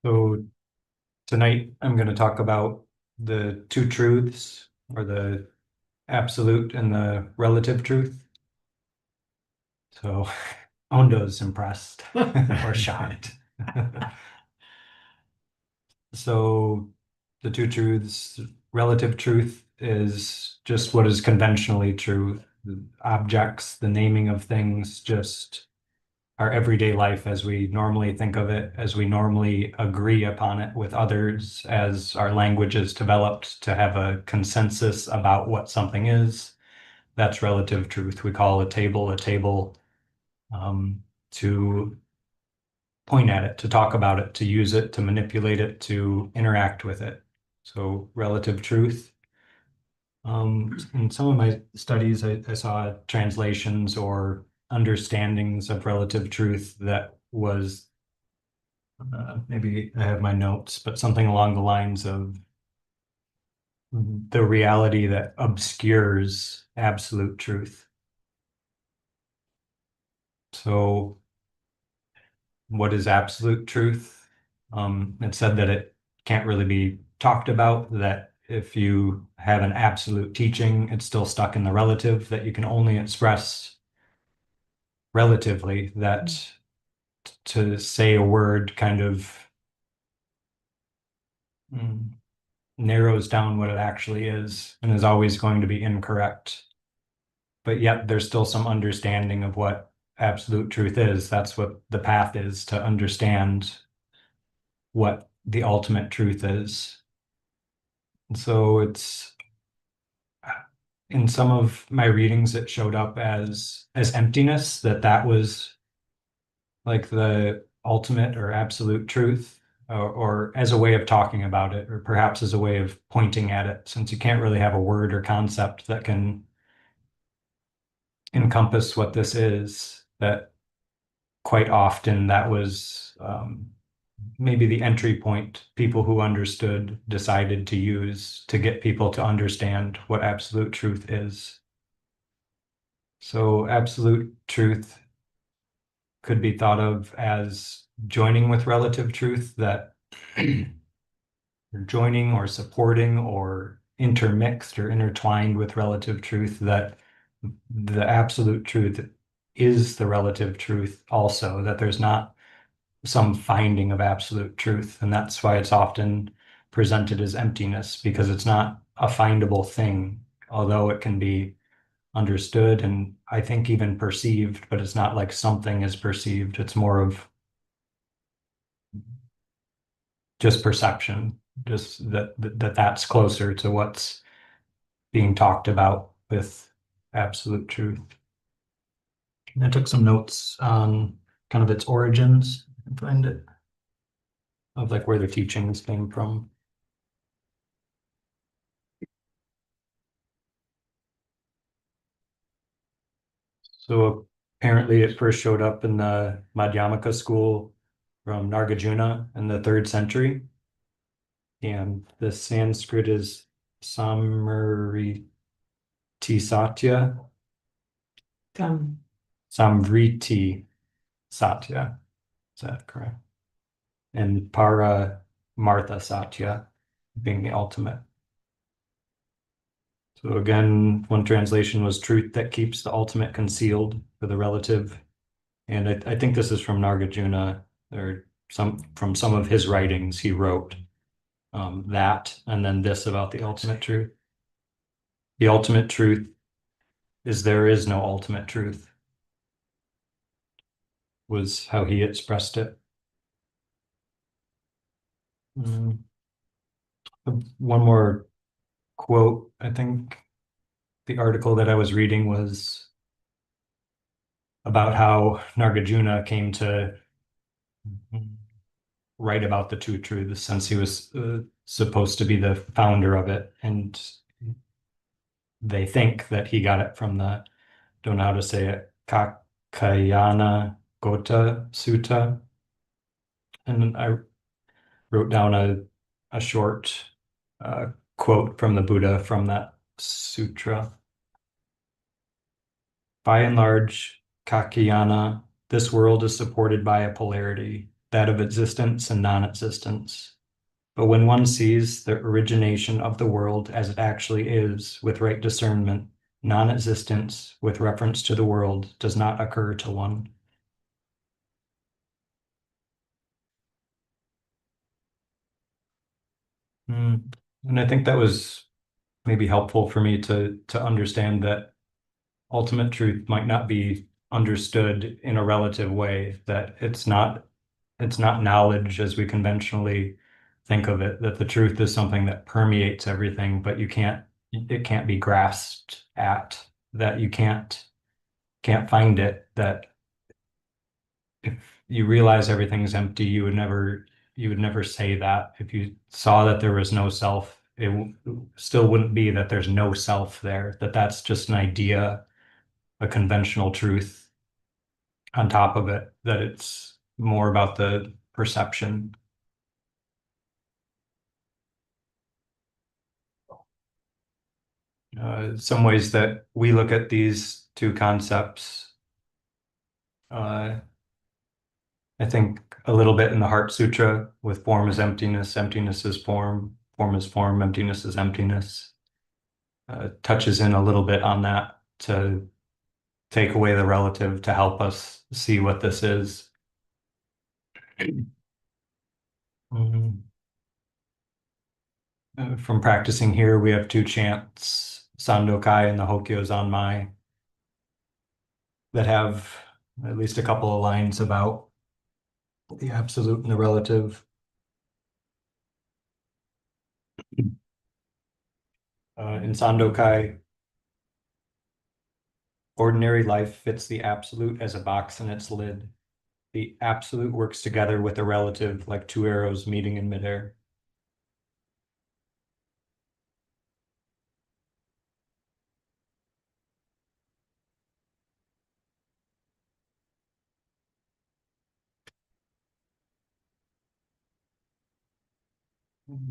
So tonight I'm going to talk about the two truths, or the absolute and the relative truth. So Ondo's impressed or shocked. So the two truths, relative truth is just what is conventionally true. The objects, the naming of things, just our everyday life as we normally think of it, as we normally agree upon it with others, as our language is developed to have a consensus about what something is. That's relative truth. We call a table, to point at it, to talk about it, to use it, to manipulate it, to interact with it. So relative truth. In some of my studies, I saw translations or understandings of relative truth that was, maybe I have my notes, but something along the lines of the reality that obscures absolute truth. So what is absolute truth? It said that it can't really be talked about, that if you have an absolute teaching, it's still stuck in the relative, that you can only express relatively, that to say a word kind of mm, narrows down what it actually is and is always going to be incorrect. But yet there's still some understanding of what absolute truth is. That's what the path is, to understand what the ultimate truth is. And so it's, in some of my readings, it showed up as emptiness, that was like the ultimate or absolute truth, or as a way of talking about it, or perhaps as a way of pointing at it, since you can't really have a word or concept that can encompass what this is, that quite often that was, maybe the entry point people who understood decided to use to get people to understand what absolute truth is. So absolute truth could be thought of as joining with relative truth, that joining or supporting or intermixed or intertwined with relative truth, that the absolute truth is the relative truth also, that there's not some finding of absolute truth. And that's why it's often presented as emptiness, because it's not a findable thing, although it can be understood and I think even perceived, but it's not like something is perceived. It's more of just perception, just that's closer to what's being talked about with absolute truth. And I took some notes on kind of its origins, and find it, of like where the teachings came from. So apparently it first showed up in the Madhyamaka school from Nagarjuna in the 3rd century. And the Sanskrit is Samriti Satya, Come. Samvriti Satya. Is that correct? And Para Martha Satya being the ultimate. So again, one translation was truth that keeps the ultimate concealed for the relative. And I think this is from Nagarjuna, or from some of his writings. He wrote that, and then this about the ultimate truth. The ultimate truth is there is no ultimate truth, was how he expressed it. Mm, One more quote. I think the article that I was reading was about how Nagarjuna came to write about the two truths, since he was supposed to be the founder of it. And they think that he got it from the, don't know how to say it, Kakayana Gota Sutta. And I wrote down a short quote from the Buddha from that sutra. By and large, Kakayana, this world is supported by a polarity. that of existence and non-existence. But when one sees the origination of the world as it actually is with right discernment, non-existence with reference to the world does not occur to one. And I think that was maybe helpful for me to understand that ultimate truth might not be understood in a relative way, that it's not knowledge as we conventionally think of it, that the truth is something that permeates everything, but it can't be grasped at, that you can't find it, that if you realize everything's empty, you would never say that. If you saw that there was no self, still wouldn't be that there's no self there, that that's just an idea, a conventional truth on top of it, that it's more about the perception. Some ways that we look at these two concepts, uh, I think a little bit in the Heart Sutra with form is emptiness, emptiness is form, form is form, emptiness is emptiness. Touches in a little bit on that to take away the relative to help us see what this is. Mhm. From practicing here, we have two chants, Sandokai and the Hokkyo Zanmai, that have at least a couple of lines about the absolute and the relative. In Sandokai, ordinary life fits the absolute as a box in its lid. The absolute works together with the relative like two arrows meeting in midair.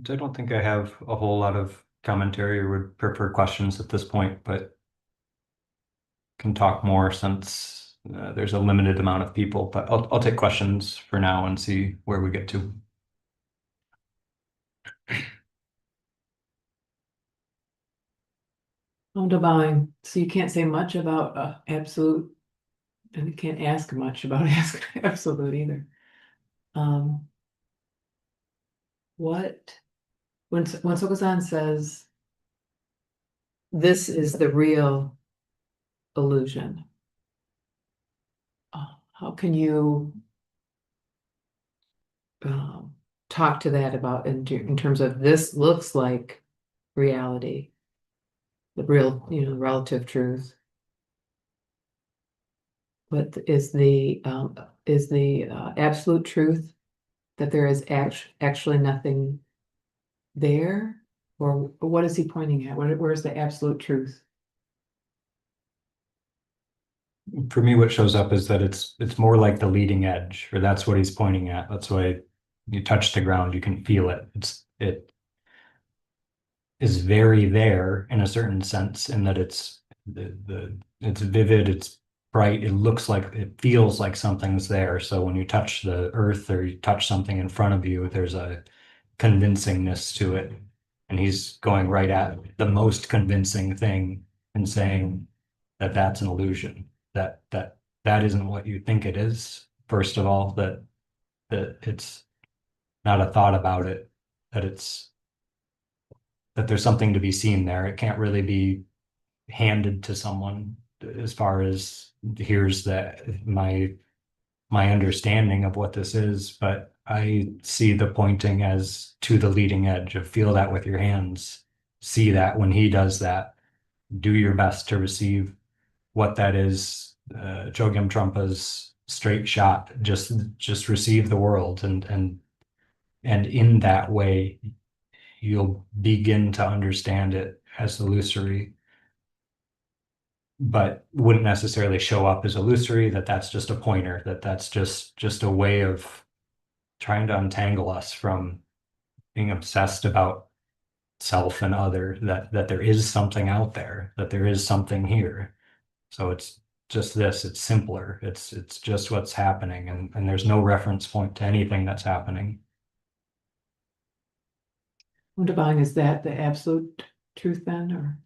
I don't think I have a whole lot of commentary or would prefer questions at this point, but can talk more since there's a limited amount of people. But I'll take questions for now and see where we get to. Divine. So you can't say much about absolute, and you can't ask much about absolute either. Um, what when Sokuzan says this is the real illusion, how can you talk to that about in terms of this looks like reality, the real, relative truth. But is the absolute truth that there is actually nothing there, or what is he pointing at? Where's the absolute truth? For me, what shows up is that it's more like the leading edge, or that's what he's pointing at. That's why you touch the ground, you can feel it. It is very there in a certain sense, in that it's vivid, it's bright, it feels like something's there. So when you touch the earth or you touch something in front of you, there's a convincingness to it. And he's going right at the most convincing thing and saying that that's an illusion, that isn't what you think it is. First of all, that it's not a thought about it, that it's that there's something to be seen there. It can't really be handed to someone as far as here's my understanding of what this is, but I see the pointing as to the leading edge of feel that with your hands, see that when he does that, do your best to receive what that is. Chogyam Trumpa's straight shot, just receive the world, and in that way you'll begin to understand it as illusory, but wouldn't necessarily show up as illusory, that's just a pointer, that's just a way of trying to untangle us from being obsessed about self and other, that there is something out there, that there is something here. So it's just this, it's simpler. It's just what's happening, and there's no reference point to anything that's happening. Wunderbaring, is that the absolute truth then, or?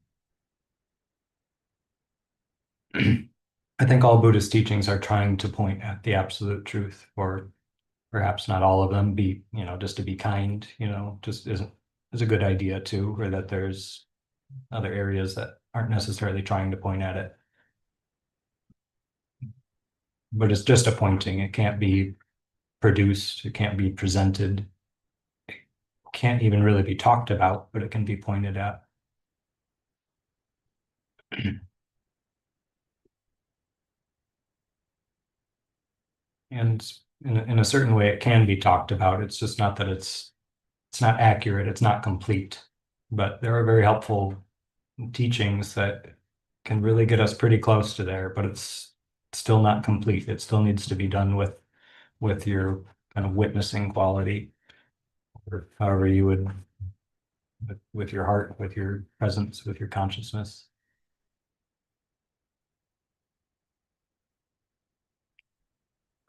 I think all Buddhist teachings are trying to point at the absolute truth, or perhaps not all of them. Just to be kind, just is a good idea too, or that there's other areas that aren't necessarily trying to point at it. But it's just a pointing. It can't be produced. It can't be presented. It can't even really be talked about, but it can be pointed at. And in a certain way, it can be talked about. It's just not that it's not accurate. It's not complete. But there are very helpful teachings that can really get us pretty close to there, but it's still not complete. It still needs to be done with your kind of witnessing quality, or however you would, with your heart, with your presence, with your consciousness.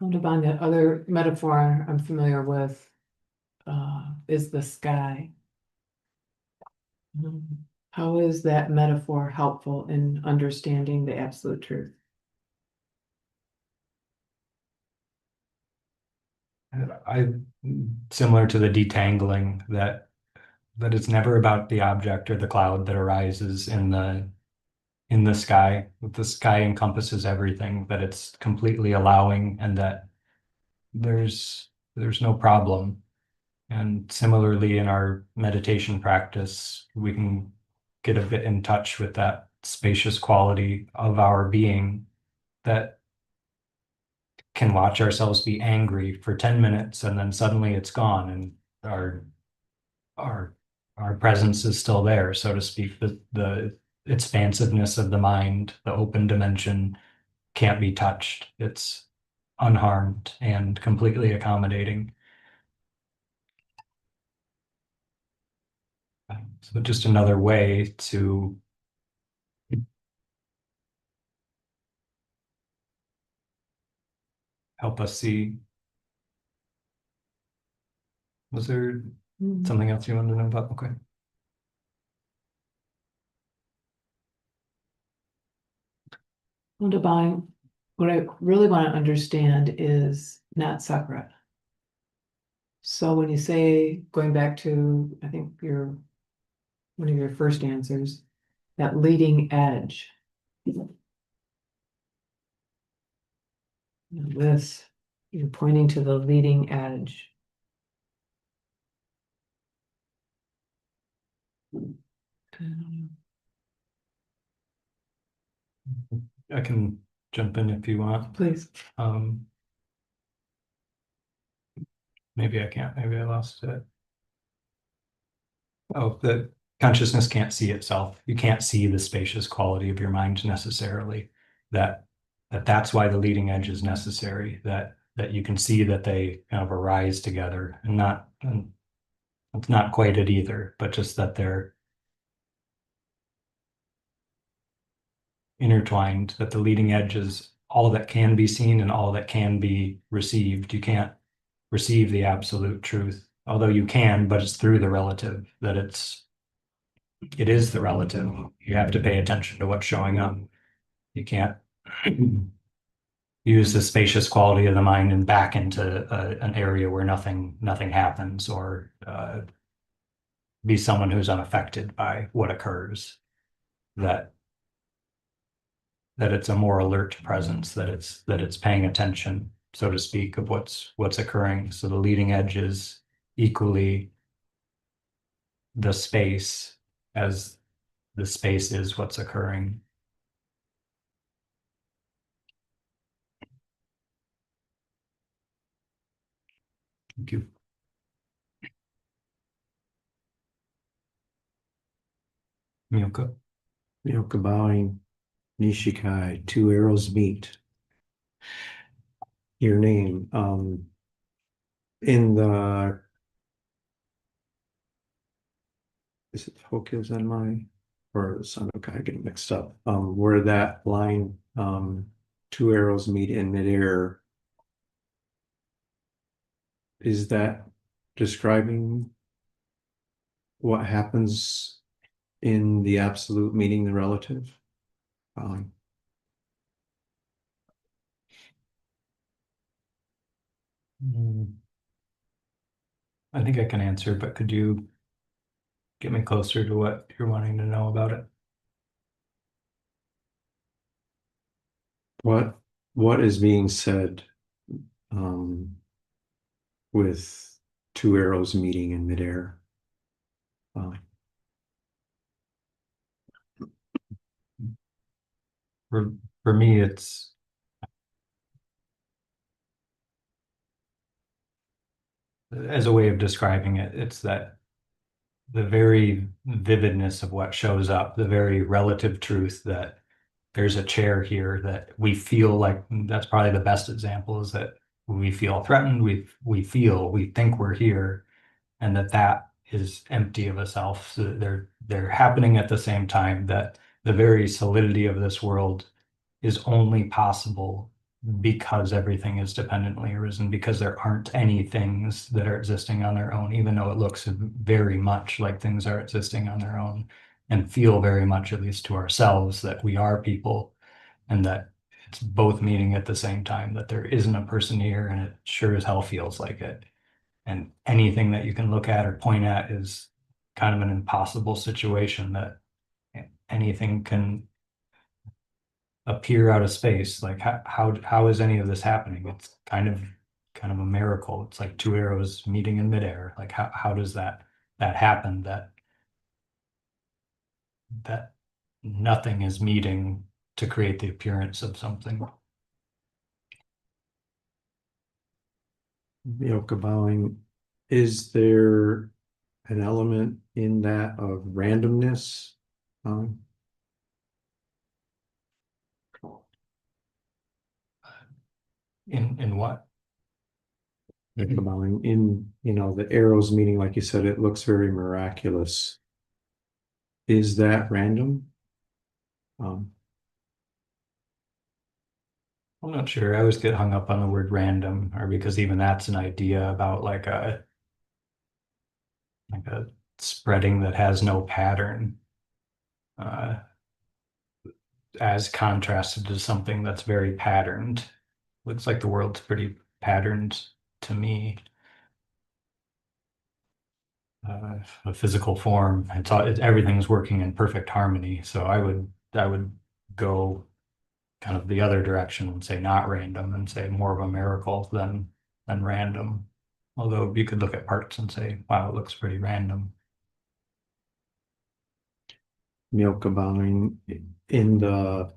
Wunderbaring, the other metaphor I'm familiar with is the sky. How is that metaphor helpful in understanding the absolute truth? I Similar to the detangling, that it's never about the object or the cloud that arises in the sky. The sky encompasses everything, that it's completely allowing, and that there's no problem. And similarly, in our meditation practice, we can get a bit in touch with that spacious quality of our being, that can watch ourselves be angry for 10 minutes and then suddenly it's gone, and our our our presence is still there, so to speak. The expansiveness of the mind, the open dimension, can't be touched. It's unharmed and completely accommodating. So just another way to help us see. Was there something else you wanted to know about? Okay. Wunderbaring, what I really want to understand is not separate. So when you say, going back to, I think one of your first answers, that leading edge. This, you're pointing to the leading edge. I can jump in if you want. Please. Um, maybe I can't. Maybe I lost it. Oh, the consciousness can't see itself. You can't see the spacious quality of your mind necessarily. That that's why the leading edge is necessary. That you can see that they kind of arise together, and it's not quite it either, but just that they're intertwined. That the leading edge is all that can be seen and all that can be received. You can't receive the absolute truth, although you can, but it's through the relative. It is the relative. You have to pay attention to what's showing up. You can't use the spacious quality of the mind and back into an area where nothing happens, or be someone who's unaffected by what occurs. That it's a more alert presence, that it's paying attention, so to speak, of what's occurring. So the leading edge is equally the space as the space is what's occurring. Thank you. Miyoko. Myoka bowing, Nishikai, two arrows meet. Your name, in the, is it focus on my, or Sanokai, I get mixed up, where that line, two arrows meet in midair. Is that describing what happens in the absolute meeting the relative? Um, I think I can answer, but could you get me closer to what you're wanting to know about it? what is being said um, with two arrows meeting in midair? For for me, it's as a way of describing it, it's that the very vividness of what shows up, the very relative truth that there's a chair here that we feel like that's probably the best example is that we feel threatened, we think we're here, and that is empty of a self. So they're happening at the same time, that the very solidity of this world is only possible because everything is dependently arisen, because there aren't any things that are existing on their own, even though it looks very much like things are existing on their own, and feel very much, at least to ourselves, that we are people, and that it's both meeting at the same time, that there isn't a person here, and it sure as hell feels like it. And anything that you can look at or point at is kind of an impossible situation, that anything can appear out of space. Like how is any of this happening? It's kind of a miracle. It's like two arrows meeting in midair. Like how does that happen? That nothing is meeting to create the appearance of something. Yoke bowing. Is there an element in that of randomness? Um, In what? Yoke bowing in, the arrows meaning, like you said, it looks very miraculous. Is that random? Um, I'm not sure. I always get hung up on the word random, or because even that's an idea about like a spreading that has no pattern, uh, as contrasted to something that's very patterned. Looks like the world's pretty patterned to me. A physical form. Everything's working in perfect harmony. So I would go kind of the other direction and say not random, and say more of a miracle than random. Although you could look at parts and say, wow, it looks pretty random. Yoke bowing in the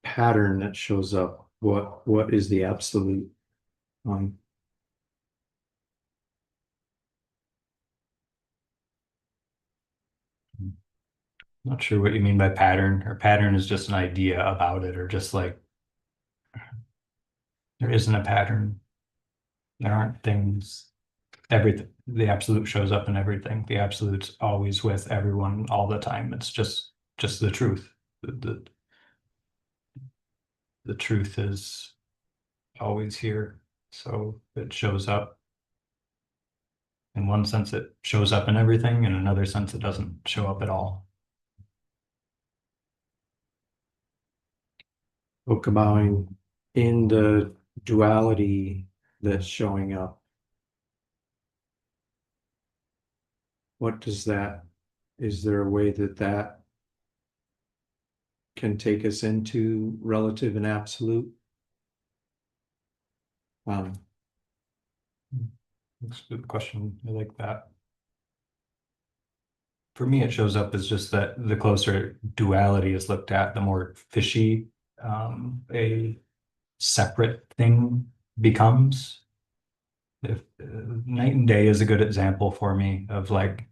pattern that shows up. What is the absolute? Um, Not sure what you mean by pattern, or pattern is just an idea about it, or just like there isn't a pattern. There aren't things. Everything, the absolute shows up in everything. The absolute's always with everyone all the time. It's just the truth. The truth is always here. So it shows up. In one sense, it shows up in everything. In another sense, it doesn't show up at all. Yoke bowing in the duality that's showing up. What does that, is there a way that can take us into relative and absolute? That's a good question. I like that. For me, it shows up as just that the closer duality is looked at, the more fishy a separate thing becomes. If night and day is a good example for me of like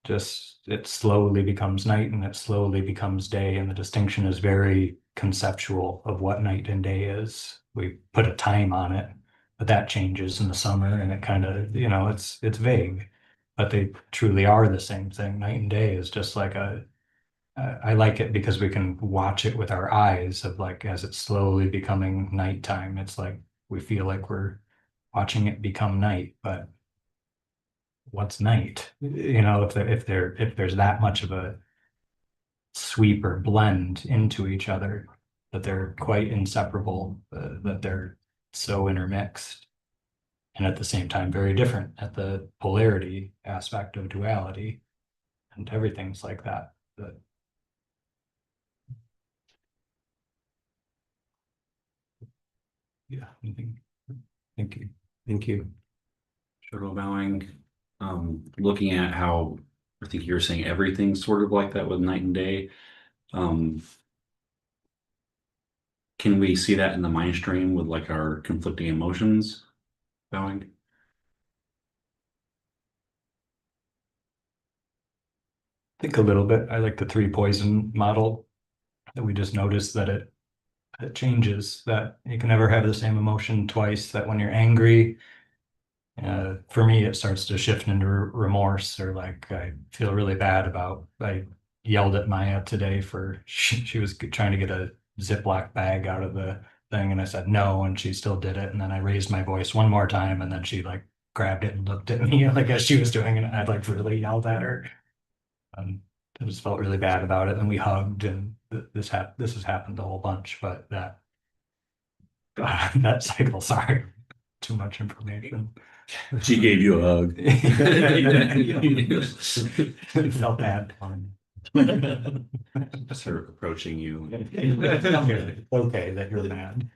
just it slowly becomes night and it slowly becomes day, and the distinction is very conceptual of what night and day is. We put a time on it, but that changes in the summer, and it kind of, it's vague, but they truly are the same thing. Night and day is just like I like it because we can watch it with our eyes of like as it's slowly becoming nighttime. It's like we feel like we're watching it become night, but what's night? You know, if there's that much of a sweep or blend into each other that they're quite inseparable, that they're so intermixed and at the same time very different at the polarity aspect of duality and everything's like that. But yeah, thank you. Thank you. Shuttle bowing, looking at how I think you're saying everything's sort of like that with night and day. Can we see that in the mind stream with like our conflicting emotions bowing? I think a little bit. I like the three poison model that we just noticed that it changes, that you can never have the same emotion twice, that when you're angry, for me, it starts to shift into remorse or like I feel really bad about, I yelled at Maya today for, she was trying to get a Ziploc bag out of the thing and I said no, and she still did it. And then I raised my voice one more time and then she like grabbed it and looked at me like as she was doing it. I'd like really yelled at her. I just felt really bad about it. And we hugged and this has happened a whole bunch, but that that cycle, sorry, too much information. She gave you a hug. Felt bad. That's her approaching you. Okay, that you're mad.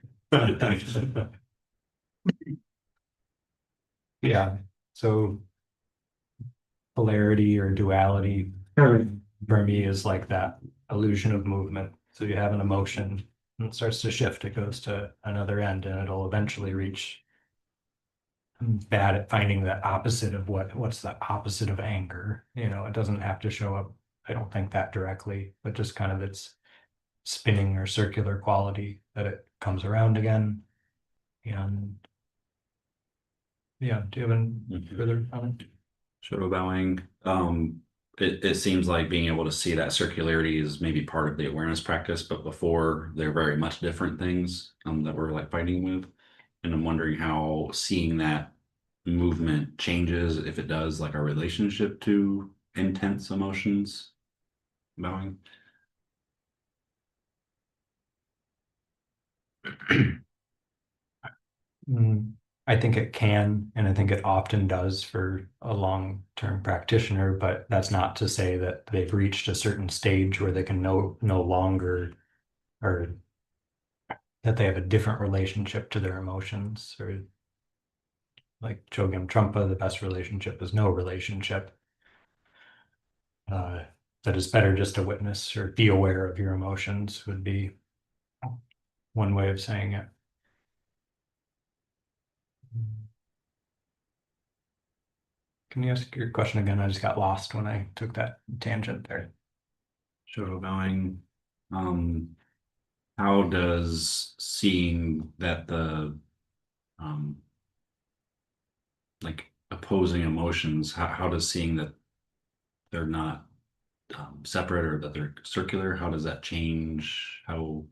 Yeah, so polarity or duality for me is like that illusion of movement. So you have an emotion and it starts to shift, it goes to another end and it'll eventually reach. I'm bad at finding the opposite of what's the opposite of anger. You know, it doesn't have to show up, I don't think that directly, but just kind of its spinning or circular quality that it comes around again. And yeah, do you have any further comment? Shadow bowing. It seems like being able to see that circularity is maybe part of the awareness practice, but before they're very much different things that we're like fighting with. And I'm wondering how seeing that movement changes, if it does, like our relationship to intense emotions. Bowing. I think it can, and I think it often does for a long-term practitioner, but that's not to say that they've reached a certain stage where they can no longer, or that they have a different relationship to their emotions, or like Chogyam Trungpa, the best relationship is no relationship. That it's better just to witness or be aware of your emotions would be one way of saying it. Can you ask your question again? I just got lost when I took that tangent there. Shadow bowing. How does seeing that the like opposing emotions, how does seeing that they're not separate or that they're circular, how does that change how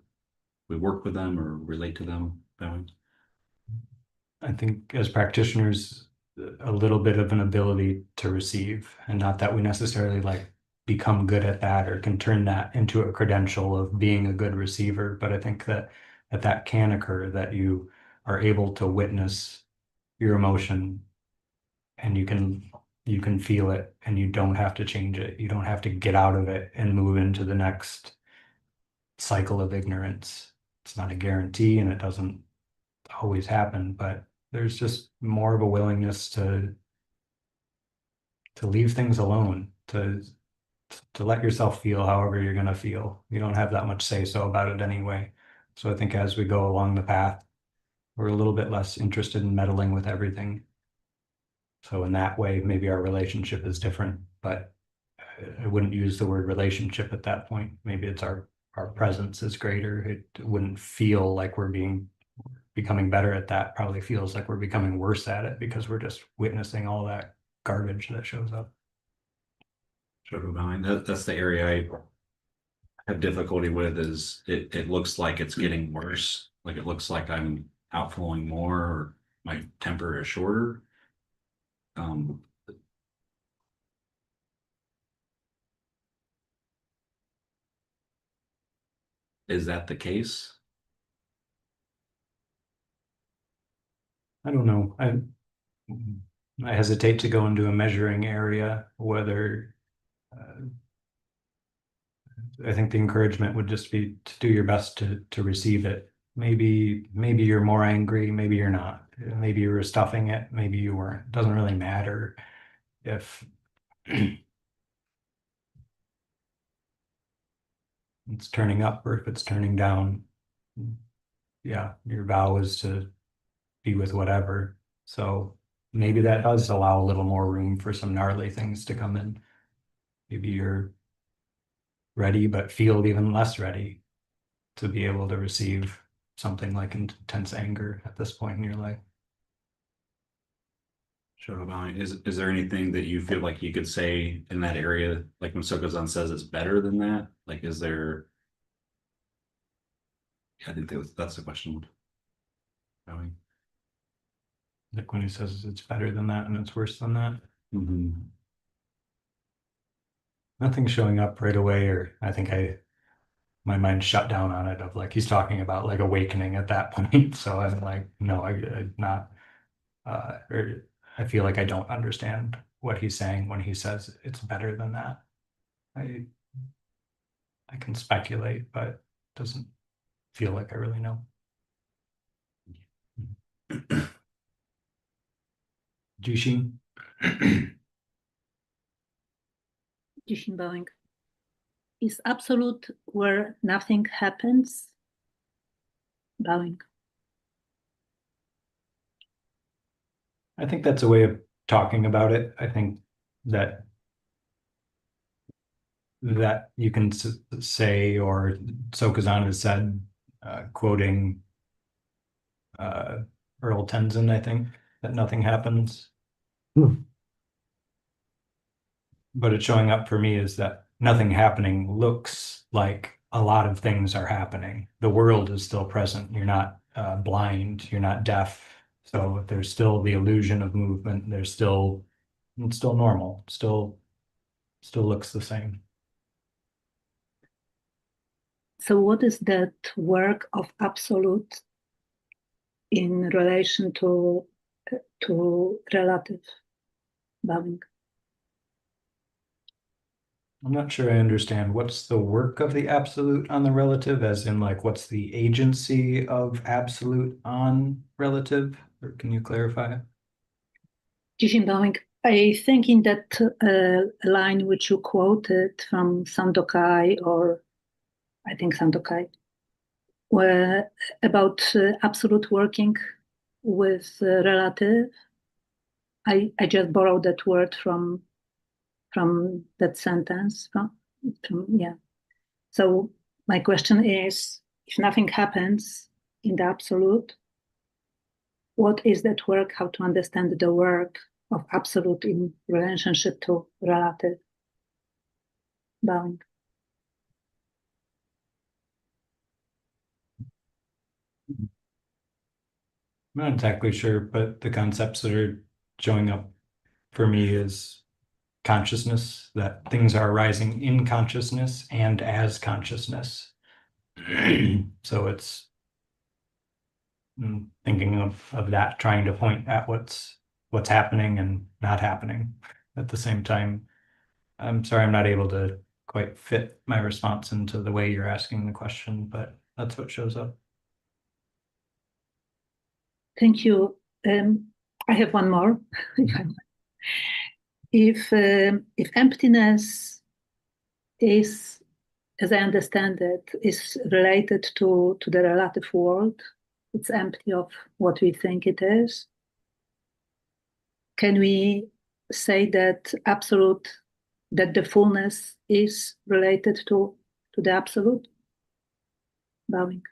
we work with them or relate to them? Bowing? I think as practitioners, a little bit of an ability to receive, and not that we necessarily like become good at that or can turn that into a credential of being a good receiver. But I think that can occur, that you are able to witness your emotion and you can feel it and you don't have to change it. You don't have to get out of it and move into the next cycle of ignorance. It's not a guarantee and it doesn't always happen, but there's just more of a willingness to leave things alone, to let yourself feel however you're going to feel. You don't have that much say so about it anyway. So I think as we go along the path, we're a little bit less interested in meddling with everything. So in that way, maybe our relationship is different, but I wouldn't use the word relationship at that point. Maybe it's our presence is greater. It wouldn't feel like we're becoming better at that. Probably feels like we're becoming worse at it because we're just witnessing all that garbage that shows up. Shadow bowing. That's the area have difficulty with is it looks like it's getting worse. Like it looks like I'm outflowing more or my temper is shorter. Um, is that the case? I don't know. I hesitate to go into a measuring area, whether I think the encouragement would just be to do your best to receive it. Maybe you're more angry, maybe you're not. Maybe you were stuffing it, maybe you weren't. It doesn't really matter if it's turning up or if it's turning down. Yeah, your vow is to be with whatever. So maybe that does allow a little more room for some gnarly things to come in. Maybe you're ready, but feel even less ready to be able to receive something like intense anger at this point in your life. Show about is there anything that you feel like you could say in that area, like when SokukoJi says it's better than that? Like, is there? I think that's the question. Bowing. Like when he says it's better than that and it's worse than that. Mhm. Nothing showing up right away, or I think my mind shut down on it of like he's talking about like awakening at that point. So I'm like, no, I not or I feel like I don't understand what he's saying when he says it's better than that. I I can speculate, but it doesn't feel like I really know. Jushin. Nishikai bowing. Is absolute where nothing happens? Bowing. I think that's a way of talking about it. I think that you can say, or Sokuzan has said, quoting Earl Tenzin, I think, that nothing happens. But it's showing up for me is that nothing happening looks like a lot of things are happening. The world is still present. You're not blind. You're not deaf. So there's still the illusion of movement. It's still normal. Still looks the same. So what is that work of absolute in relation to relative? Bowing. I'm not sure I understand. What's the work of the absolute on the relative, as in like what's the agency of absolute on relative? Or can you clarify? Nishikai bowing. I think in that line which you quoted from Sandokai, or I think Sandokai, where about absolute working with relative. I just borrowed that word from that sentence. Yeah. So my question is, if nothing happens in the absolute, what is that work? How to understand the work of absolute in relationship to relative? Bowing. I'm not exactly sure, but the concepts that are showing up for me is consciousness, that things are arising in consciousness and as consciousness. So it's thinking of that, trying to point at what's happening and not happening at the same time. I'm sorry, I'm not able to quite fit my response into the way you're asking the question, but that's what shows up. Thank you. I have one more. If emptiness is, as I understand it, is related to the relative world, it's empty of what we think it is. Can we say that absolute, that the fullness is related to the absolute? Bowing.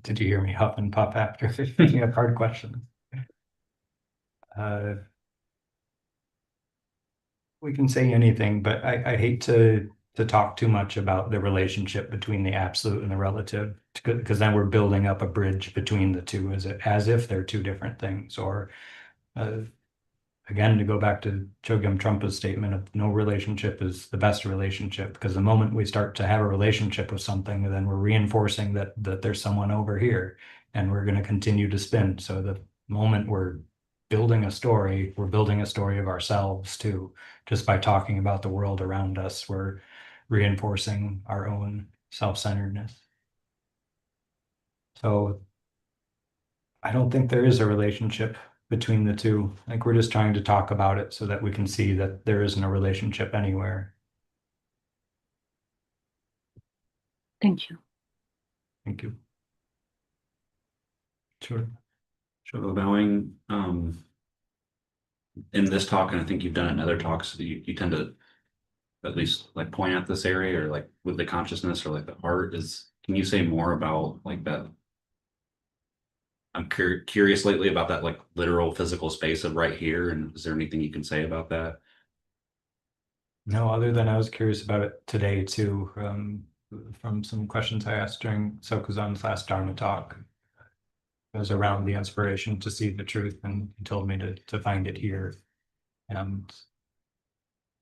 Did you hear me huff and puff after thinking of hard questions? we can say anything, but I hate to talk too much about the relationship between the absolute and the relative, because then we're building up a bridge between the two as if they're two different things, or again, to go back to Chogyam Trungpa's statement of no relationship is the best relationship, because the moment we start to have a relationship with something, then we're reinforcing that there's someone over here, and we're going to continue to spin. So the moment we're building a story, we're building a story of ourselves too. Just by talking about the world around us, we're reinforcing our own self-centeredness. So I don't think there is a relationship between the two. I think we're just trying to talk about it so that we can see that there isn't a relationship anywhere. Thank you. Thank you. Sure. So bowing, in this talk, and I think you've done it in other talks, you tend to at least like point out this area, or like with the consciousness or like the heart can you say more about like that? I'm curious lately about that like literal physical space of right here, and is there anything you can say about that? No, other than I was curious about it today too, from some questions I asked during Sokuzan's last Dharma talk. It was around the inspiration to see the truth, and he told me to find it here. And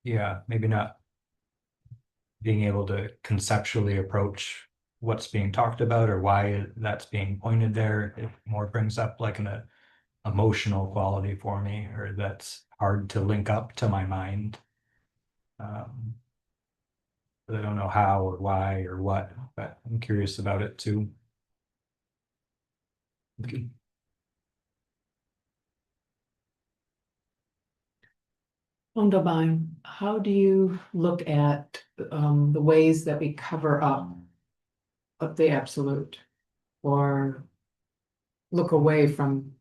yeah, maybe not being able to conceptually approach what's being talked about or why that's being pointed there. It more brings up like an emotional quality for me, or that's hard to link up to my mind. But I don't know how or why or what, but I'm curious about it too. Okay. Wunderbar. How do you look at the ways that we cover up of the absolute, or look away from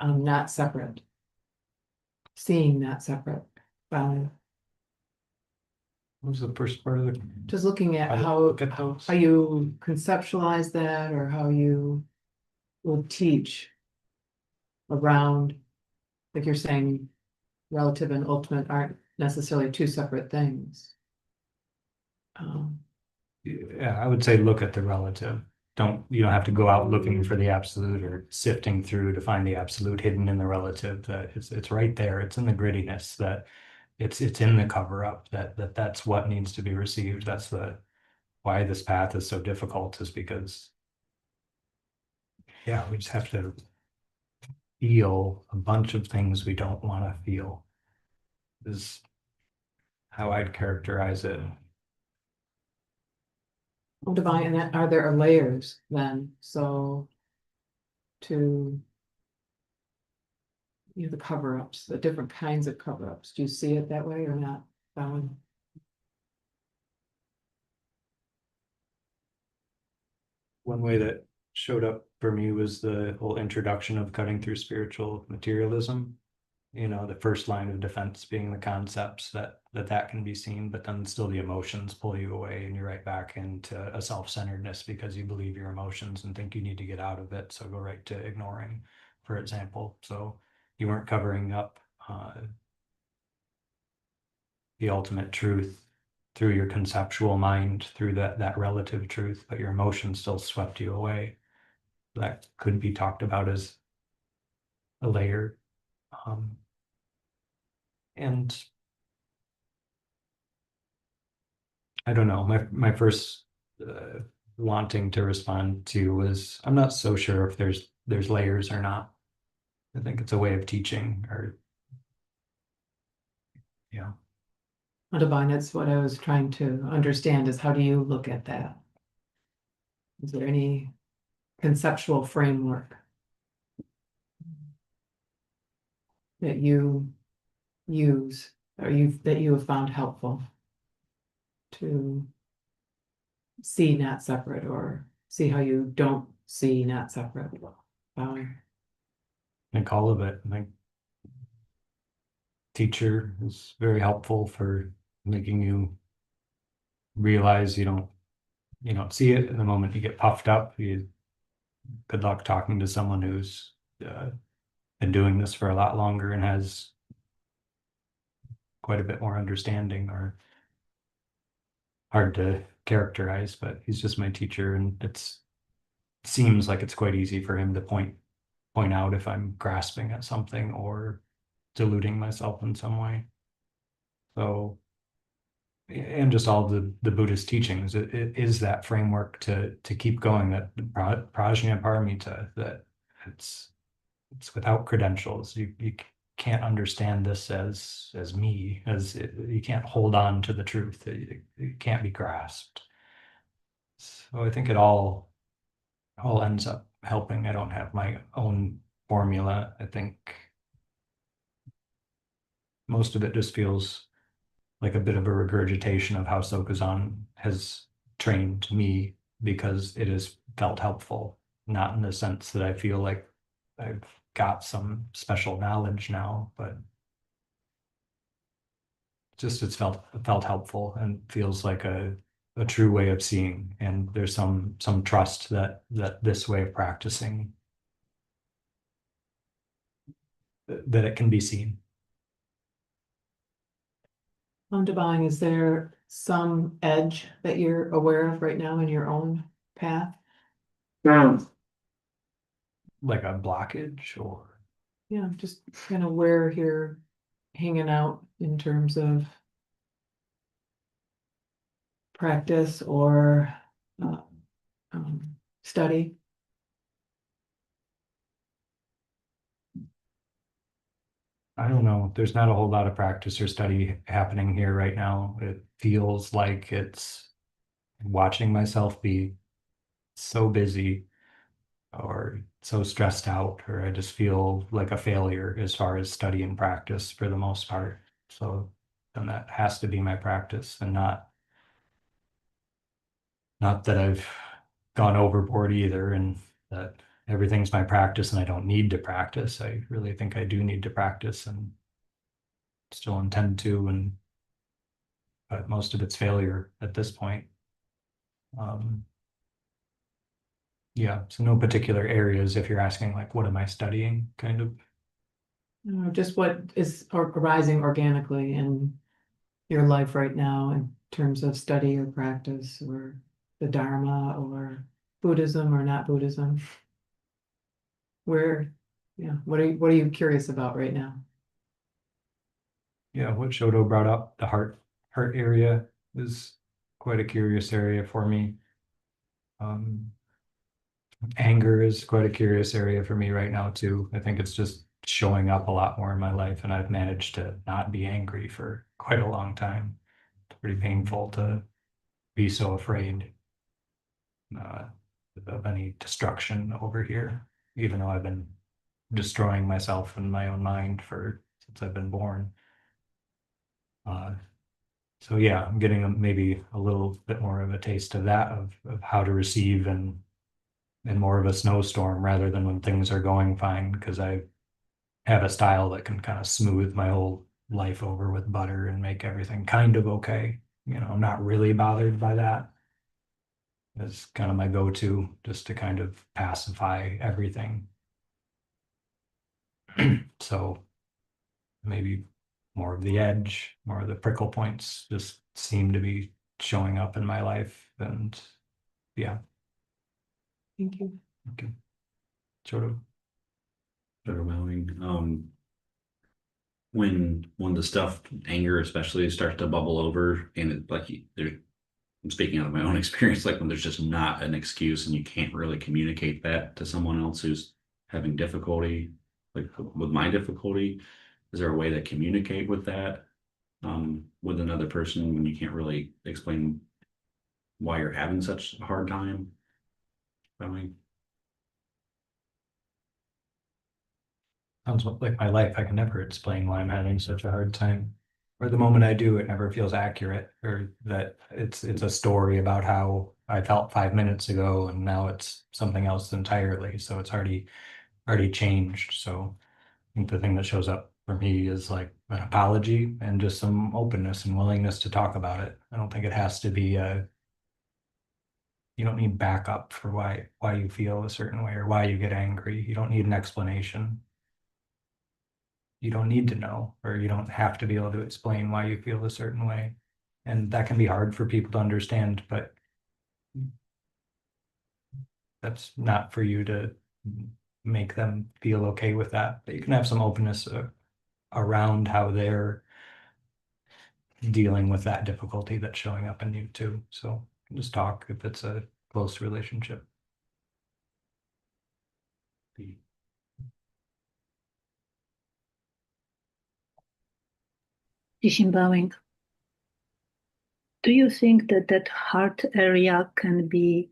not separate, seeing not separate? Um, What was the first part of the? just looking at How to how look at those? how you conceptualize that, or how you will teach around, like you're saying, relative and ultimate aren't necessarily two separate things. Yeah, I would say look at the relative. You don't have to go out looking for the absolute or sifting through to find the absolute hidden in the relative. That it's right there. It's in the grittiness, that it's in the cover up, that's what needs to be received. That's why this path is so difficult, is because yeah, we just have to feel a bunch of things we don't want to feel, is how I'd characterize it. Divine, and are there layers then? So to the cover-ups, the different kinds of cover-ups, do you see it that way or not? Bowen? One way that showed up for me was the whole introduction of cutting through spiritual materialism. The first line of defense being the concepts that can be seen, but then still the emotions pull you away, and you're right back into a self-centeredness because you believe your emotions and think you need to get out of it. So go right to ignoring, for example. So you weren't covering up the ultimate truth through your conceptual mind, through that relative truth, but your emotions still swept you away. That could be talked about as a layer. And I don't know, my first wanting to respond to was, I'm not so sure if there's layers or not. I think it's a way of teaching, or yeah. Divine, that's what I was trying to understand, is how do you look at that? Is there any conceptual framework that you use, or that you have found helpful to see not separate, or see how you don't see not separate? Bowen? I think all of it. I think teacher is very helpful for making you realize you don't see it. In the moment you get puffed up, good luck talking to someone who's been doing this for a lot longer and has quite a bit more understanding, or hard to characterize, but he's just my teacher, and seems like it's quite easy for him to point out if I'm grasping at something or deluding myself in some way. So, and just all the Buddhist teachings, it is that framework to keep going, that prajnaparamita, that it's without credentials. You can't understand this as me, you can't hold on to the truth. It can't be grasped. So I think it all ends up helping. I don't have my own formula. I think most of it just feels like a bit of a regurgitation of how Sokuzan has trained me, because it has felt helpful, not in the sense that I feel like I've got some special knowledge now, but just it's felt helpful and feels like a true way of seeing. And there's some trust that this way of practicing, that it can be seen. Devine, is there some edge that you're aware of right now in your own path? Like a blockage, or Yeah, just kind of where you're hanging out in terms of practice or uh, study. I don't know. There's not a whole lot of practice or study happening here right now. It feels like it's watching myself be so busy or so stressed out, or I just feel like a failure as far as study and practice for the most part. So then that has to be my practice, and not that I've gone overboard either, and that everything's my practice and I don't need to practice. I really think I do need to practice, and still intend to, but most of it's failure at this point. Yeah, so no particular areas if you're asking like, what am I studying, kind of. Just what is arising organically in your life right now in terms of study or practice or the Dharma or Buddhism or not Buddhism? Where, yeah, what are you curious about right now? Yeah, what Shoto brought up, the heart area, is quite a curious area for me. Anger is quite a curious area for me right now too. I think it's just showing up a lot more in my life, and I've managed to not be angry for quite a long time. It's pretty painful to be so afraid uh, of any destruction over here, even though I've been destroying myself in my own mind since I've been born. So yeah, I'm getting maybe a little bit more of a taste of that, of how to receive, and more of a snowstorm rather than when things are going fine, because I have a style that can kind of smooth my whole life over with butter and make everything kind of okay. I'm not really bothered by that. It's kind of my go-to, just to kind of pacify everything. So maybe more of the edge, more of the prickle points just seem to be showing up in my life. And yeah, Thank you. okay. Sort of. Sort of bowing. When the stuff, anger especially, starts to bubble over, and it like there, I'm speaking out of my own experience, like when there's just not an excuse and you can't really communicate that to someone else who's having difficulty, like with my difficulty, is there a way to communicate with that with another person when you can't really explain why you're having such a hard time? Bowing. Sounds like my life. I can never explain why I'm having such a hard time. Or the moment I do, it never feels accurate, or that it's a story about how I felt 5 minutes ago and now it's something else entirely. So it's already changed. So I think the thing that shows up for me is like an apology and just some openness and willingness to talk about it. I don't think it has to be you don't need backup for why you feel a certain way or why you get angry. You don't need an explanation. you don't need to know, or you don't have to be able to explain why you feel a certain way. And that can be hard for people to understand, but that's not for you to make them feel okay with that. But you can have some openness around how they're dealing with that difficulty that's showing up in you too. So just talk if it's a close relationship. Disembowering. Do you think that that heart area can be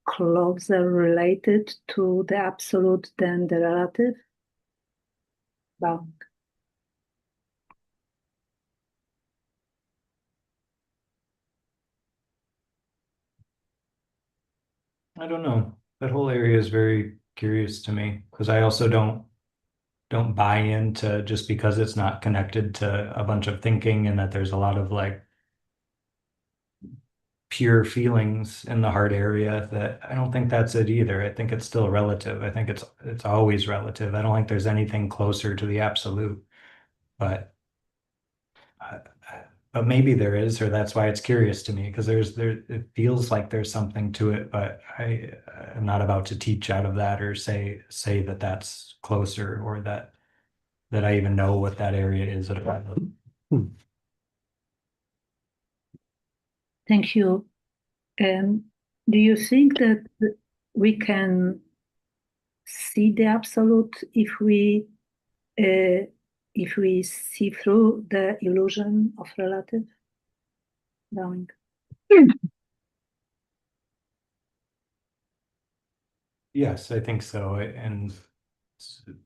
closer related to the absolute than the relative? Bowing. I don't know. That whole area is very curious to me because I also don't buy into just because it's not connected to a bunch of thinking and that there's a lot of like pure feelings in the heart area, that I don't think that's it either. I think it's still relative. I think it's always relative. I don't think there's anything closer to the absolute, but but maybe there is, or that's why it's curious to me, because it feels like there's something to it, but I am not about to teach out of that or say that that's closer, or that I even know what that area is at all. Thank you. Do you think that we can see the absolute if we see through the illusion of relative? Bowing. Yes, I think so. And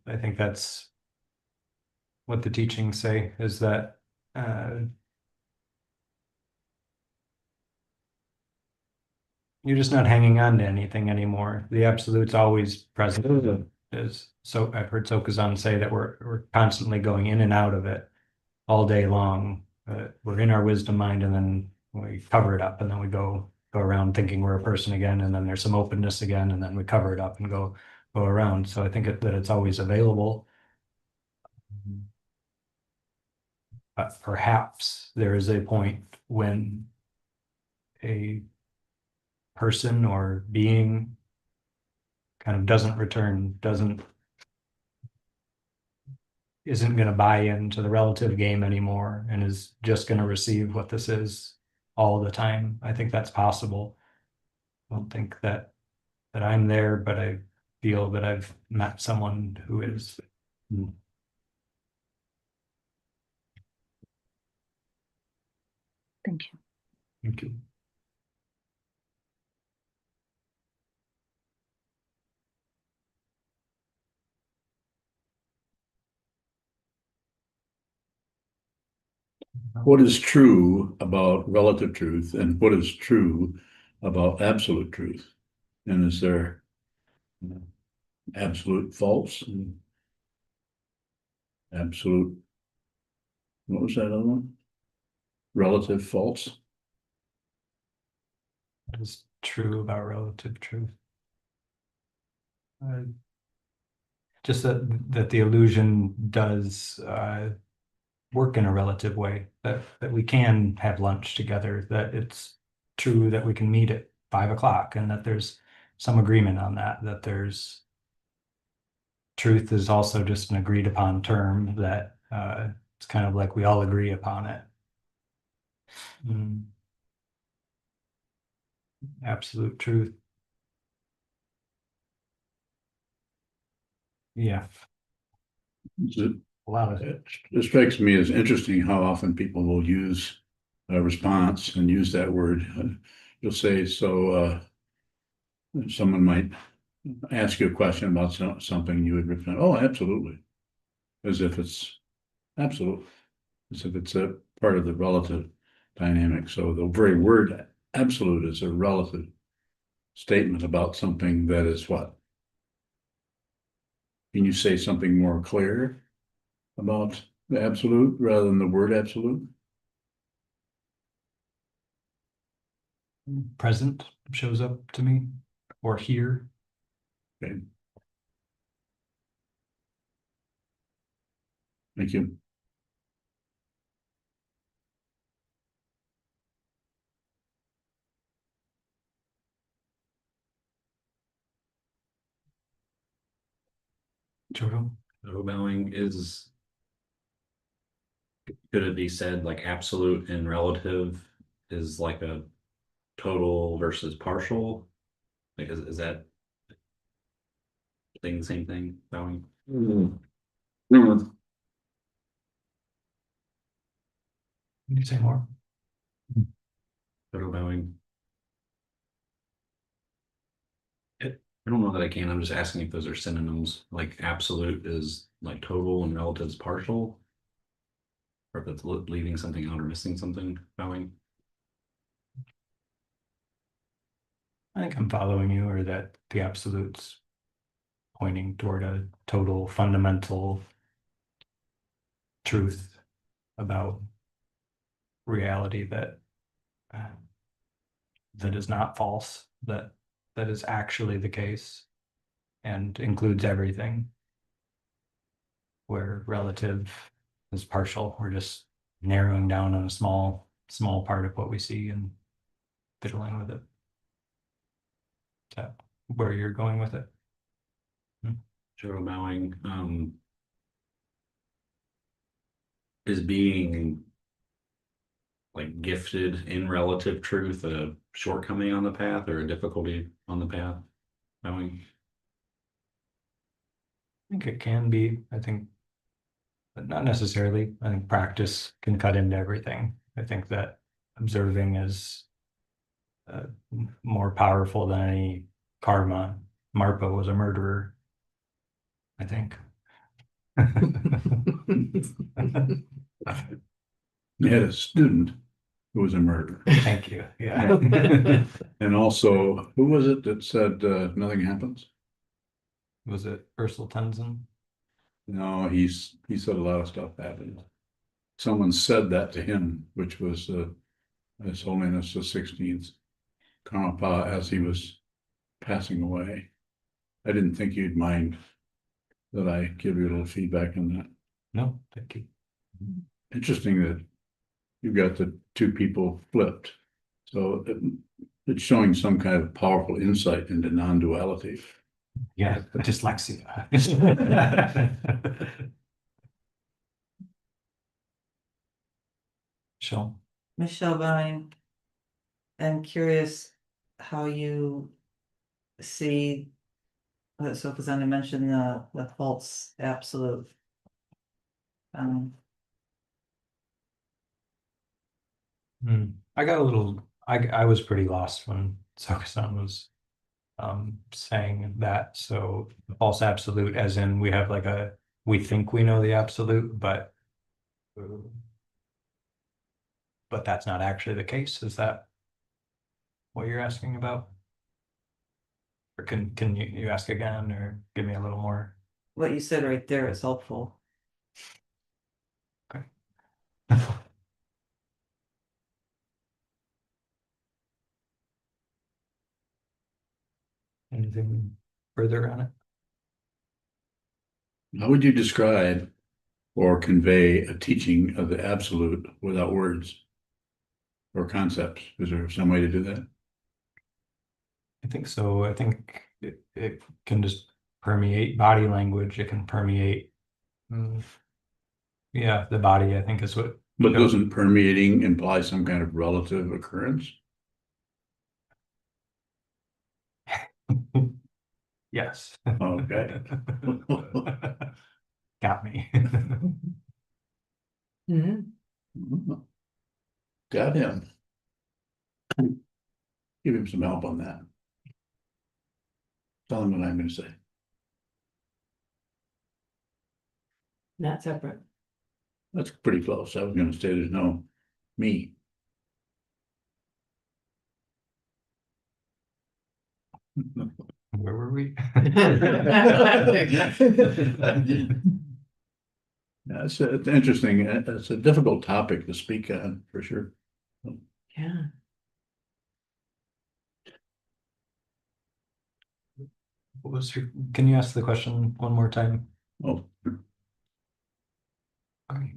I think that's what the teachings say, is that you're just not hanging on to anything anymore. The absolute's always present. So I've heard Sokuzan say that we're constantly going in and out of it all day long. We're in our wisdom mind, and then we cover it up, and then we go around thinking we're a person again, and then there's some openness again, and then we cover it up and go around. So I think that it's always available. But perhaps there is a point when a person or being kind of doesn't return, isn't going to buy into the relative game anymore, and is just going to receive what this is all the time. I think that's possible. I don't think that I'm there, but I feel that I've met someone who is. Thank you. Thank you. What is true about relative truth and what is true about absolute truth? And is there absolute false and absolute, what was that other one? Relative false? What is true about relative truth? Just that the illusion does work in a relative way, that we can have lunch together, that it's true that we can meet at 5 o'clock, and that there's some agreement on that, there's truth is also just an agreed upon term, that it's kind of like we all agree upon it. Absolute truth. Yeah, a lot of it. It strikes me as interesting how often people will use a response and use that word. You'll say, so someone might ask you a question about something, you would reply, oh, absolutely. As if it's absolute, as if it's a part of the relative dynamic. So the very word absolute is a relative statement about something that is what? Can you say something more clear about the absolute rather than the word absolute? Present shows up to me, or here. Okay. Thank you. Jodo? So bowing is, could it be said like absolute and relative is like a total versus partial? Like, is that thing the same thing, bowing? Can you say more? Total bowing. I don't know that I can. I'm just asking if those are synonyms. Like absolute is like total and relative is partial. Or if it's leaving something out or missing something, bowing. I think I'm following you, or that the absolute's pointing toward a total fundamental truth about reality that that is not false, that is actually the case and includes everything. Where relative is partial, we're just narrowing down on a small part of what we see and fiddling with it. Is that where you're going with it? Total bowing. Is being like gifted in relative truth a shortcoming on the path or a difficulty on the path? Bowing. I think it can be, I think, but not necessarily. I think practice can cut into everything. I think that observing is more powerful than any karma. Marpa was a murderer, I think. You had a student who was a murderer. Thank you. Yeah. And also, who was it that said nothing happens? Was it Ursula Tenzin? No, he said a lot of stuff happened. Someone said that to him, which was His Holiness the 16th Karmapa as he was passing away. I didn't think you'd mind that I give you a little feedback on that. No, thank you. Interesting that you've got the two people flipped. So it's showing some kind of powerful insight into non-duality. Yeah, dyslexia. Sure. Michelle Bowing, I'm curious how you see, so because I mentioned the false absolute. I got a little, I was pretty lost when Sokusan was saying that. So false absolute, as in we have like we think we know the absolute, but that's not actually the case. Is that what you're asking about? Or can you ask again or give me a little more? What you said right there is helpful. Okay. Anything further on it? How would you describe or convey a teaching of the absolute without words or concepts? Is there some way to do that? I think so. I think it can just permeate body language. It can permeate, yeah, the body, I think is what. But doesn't permeating imply some kind of relative occurrence? Yes. Okay. Got me. Mhm. Got him. Give him some help on that. Tell him what I'm going to say. Not separate. That's pretty close. I was going to say there's no me. Where were we? It's interesting. It's a difficult topic to speak on for sure. Yeah. Can you ask the question one more time? Oh, It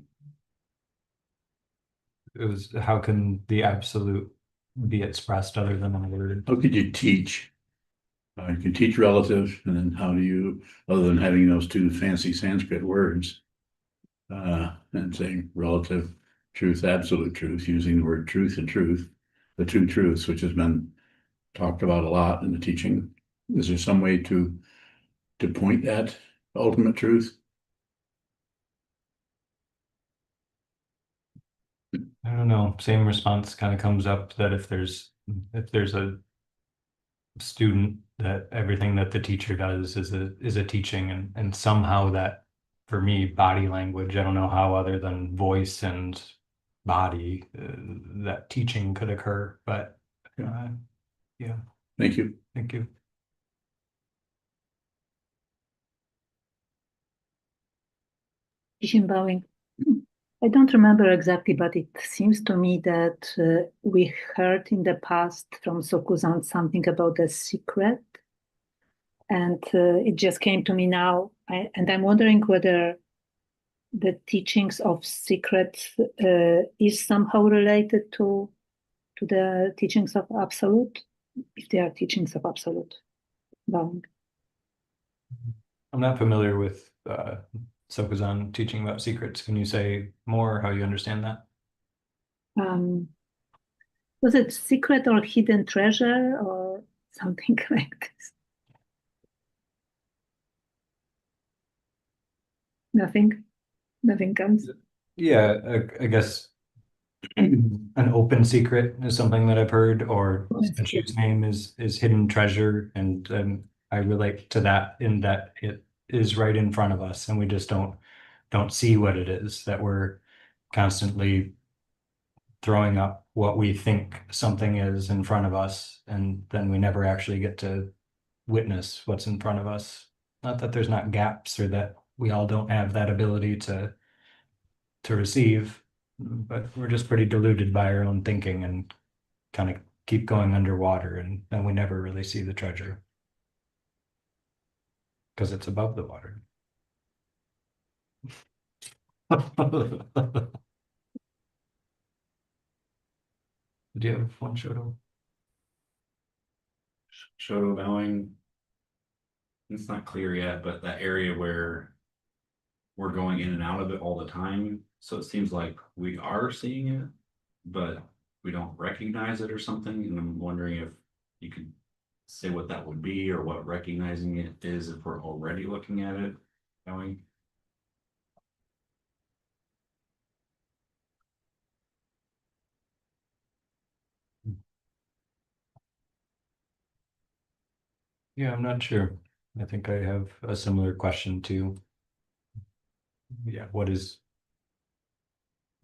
was, how can the absolute be expressed other than in a word? How could you teach? You can teach relative, and then how do you, other than having those two fancy Sanskrit words, and saying relative truth, absolute truth, using the word truth and truth, the two truths, which has been talked about a lot in the teaching. Is there some way to point at ultimate truth? I don't know, same response kind of comes up that if there's a student, that everything that the teacher does is a teaching, and somehow that, for me, body language, I don't know how other than voice and body, that teaching could occur, but yeah, Thank you. thank you. Bowing. I don't remember exactly, but it seems to me that we heard in the past from Sokuzan something about a secret. And it just came to me now. And I'm wondering whether the teachings of secrets is somehow related to the teachings of absolute, if they are teachings of absolute. Bowing. I'm not familiar with Sokuzan teaching about secrets. Can you say more how you understand that? Was it secret or hidden treasure or something like this? Nothing comes. Yeah, I guess an open secret is something that I've heard, or Spencer's name is hidden treasure, and I relate to that in that it is right in front of us, and we just don't see what it is, that we're constantly throwing up what we think something is in front of us, and then we never actually get to witness what's in front of us. Not that there's not gaps, or that we all don't have that ability to receive, but we're just pretty deluded by our own thinking and kind of keep going underwater, and then we never really see the treasure because it's above the water. Do you have one, Shoto? Shoto bowing. It's not clear yet, but that area where we're going in and out of it all the time. So it seems like we are seeing it, but we don't recognize it or something. And I'm wondering if you could say what that would be, or what recognizing it is if we're already looking at it going. Yeah, I'm not sure. I think I have a similar question too. Yeah, what does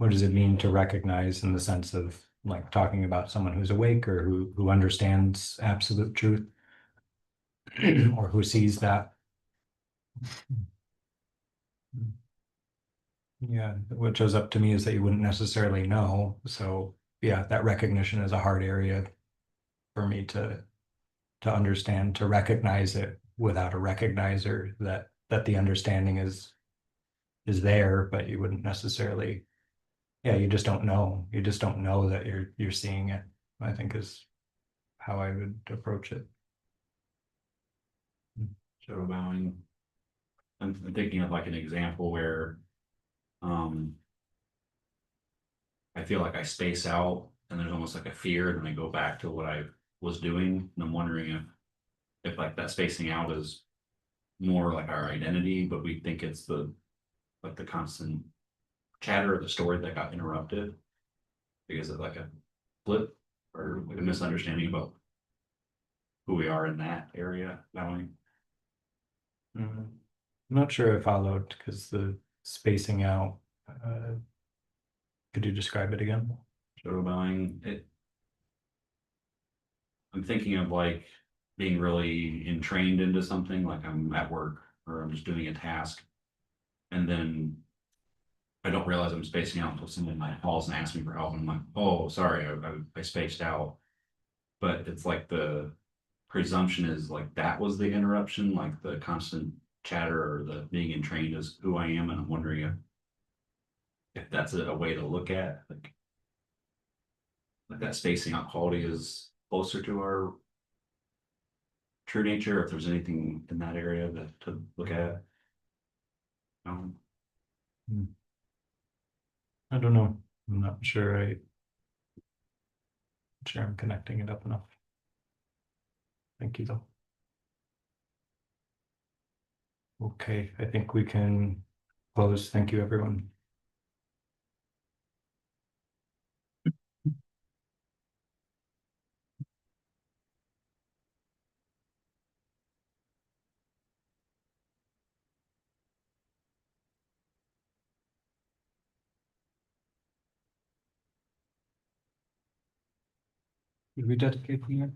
it mean to recognize, in the sense of like talking about someone who's awake, or who understands absolute truth, or who sees that? Yeah, what shows up to me is that you wouldn't necessarily know. So yeah, that recognition is a hard area for me to understand, to recognize it without a recognizer, that the understanding is there, but you wouldn't necessarily, yeah, you just don't know. You just don't know that you're seeing it, I think, is how I would approach it. Shoto bowing. I'm thinking of like an example where I feel like I space out and there's almost like a fear, and then I go back to what I was doing. And I'm wondering if like that spacing out is more like our identity, but we think it's the constant chatter of the story that got interrupted because of like a blip or like a misunderstanding about who we are in that area. Bowing. I'm not sure I followed, because the spacing out, could you describe it again? Shoto bowing. I'm thinking of like being really entrained into something, like I'm at work or I'm just doing a task, and then I don't realize I'm spacing out until someone calls and asks me for help, and I'm like, oh, sorry, I spaced out. But it's like the presumption is like that was the interruption, like the constant chatter or the being entrained as who I am, and I'm wondering if that's a way to look at, like that spacing out quality is closer to our true nature, or if there's anything in that area to look at. I don't know. I'm not sure I'm connecting it up enough. Thank you though. Okay, I think we can close. Thank you, everyone. Did we dedicate the year?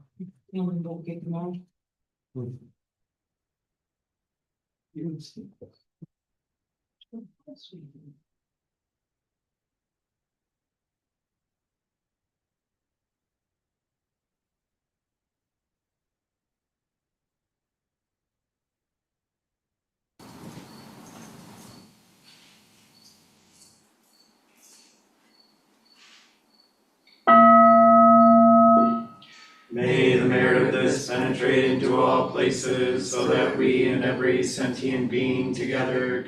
May the merit of this penetrate into all places, so that we and every sentient being together